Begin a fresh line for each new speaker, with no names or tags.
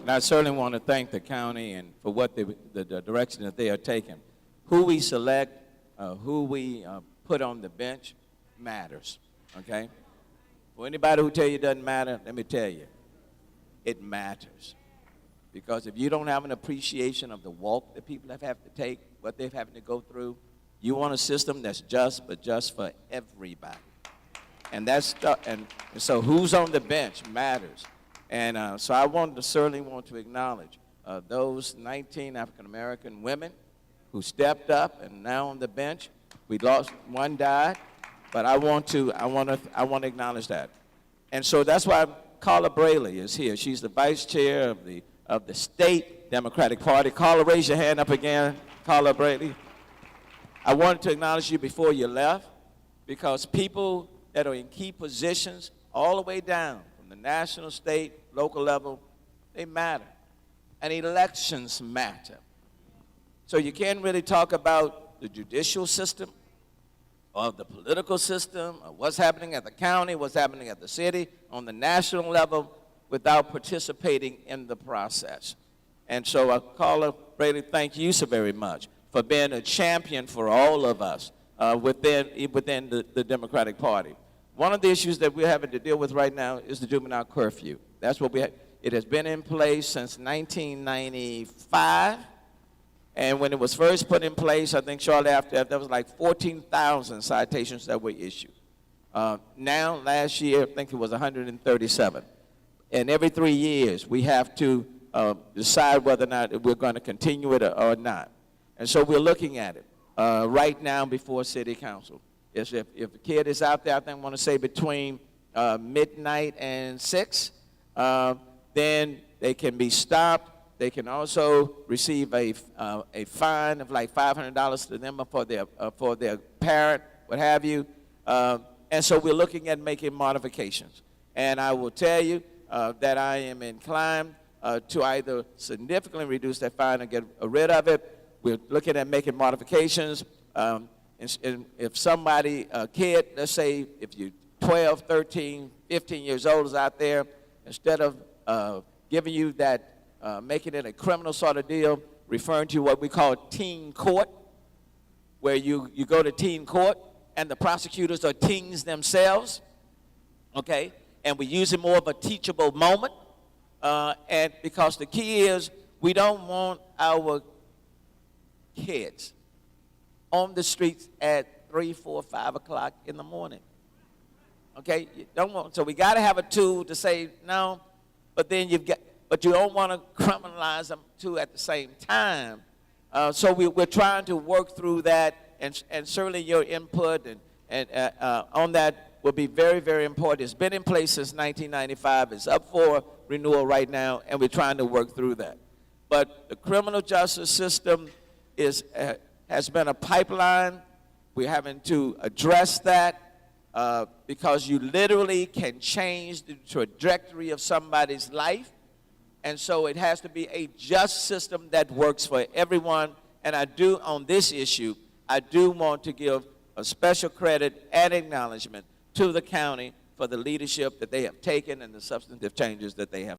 And I certainly want to thank the county and for what the direction that they are taking. Who we select, who we put on the bench matters, okay? For anybody who tell you it doesn't matter, let me tell you, it matters. Because if you don't have an appreciation of the walk that people have to take, what they're having to go through, you want a system that's just, but just for everybody. And so who's on the bench matters. And so I certainly want to acknowledge those 19 African-American women who stepped up and now on the bench. We lost, one died, but I want to acknowledge that. And so that's why Carla Braley is here. She's the vice chair of the state Democratic Party. Carla, raise your hand up again. Carla Braley. I wanted to acknowledge you before you left because people that are in key positions all the way down from the national, state, local level, they matter. And elections matter. So you can't really talk about the judicial system or the political system or what's happening at the county, what's happening at the city, on the national level without participating in the process. And so Carla Braley, thank you so very much for being a champion for all of us within the Democratic Party. One of the issues that we're having to deal with right now is the juvenile curfew. That's what it has been in place since 1995. And when it was first put in place, I think shortly after, there was like 14,000 citations that were issued. Now, last year, I think it was 137. And every 3 years, we have to decide whether or not we're going to continue it or not. And so we're looking at it right now before City Council. If a kid is out there, I think I want to say between midnight and 6, then they can be stopped. They can also receive a fine of like $500 to them for their parent, what have you. And so we're looking at making modifications. And I will tell you that I am inclined to either significantly reduce that fine or get rid of it. We're looking at making modifications. And if somebody, a kid, let's say if you're 12, 13, 15 years old is out there, instead of giving you that, making it a criminal sort of deal, referring to what we call teen court, where you go to teen court and the prosecutors are teens themselves, okay? And we use it more of a teachable moment. And because the key is we don't want our kids on the streets at 3, 4, 5 o'clock in the morning. Okay? You don't want, so we got to have a tool to say no, but then but you don't want to criminalize them too at the same time. So we're trying to work through that, and certainly your input and on that will be very, very important. It's been in place since 1995. It's up for renewal right now, and we're trying to work through that. But the criminal justice system has been a pipeline. We're having to address that because you literally can change the trajectory of somebody's life. And so it has to be a just system that works for everyone. And on this issue, I do want to give a special credit and acknowledgement to the county for the leadership that they have taken and the substantive changes that they have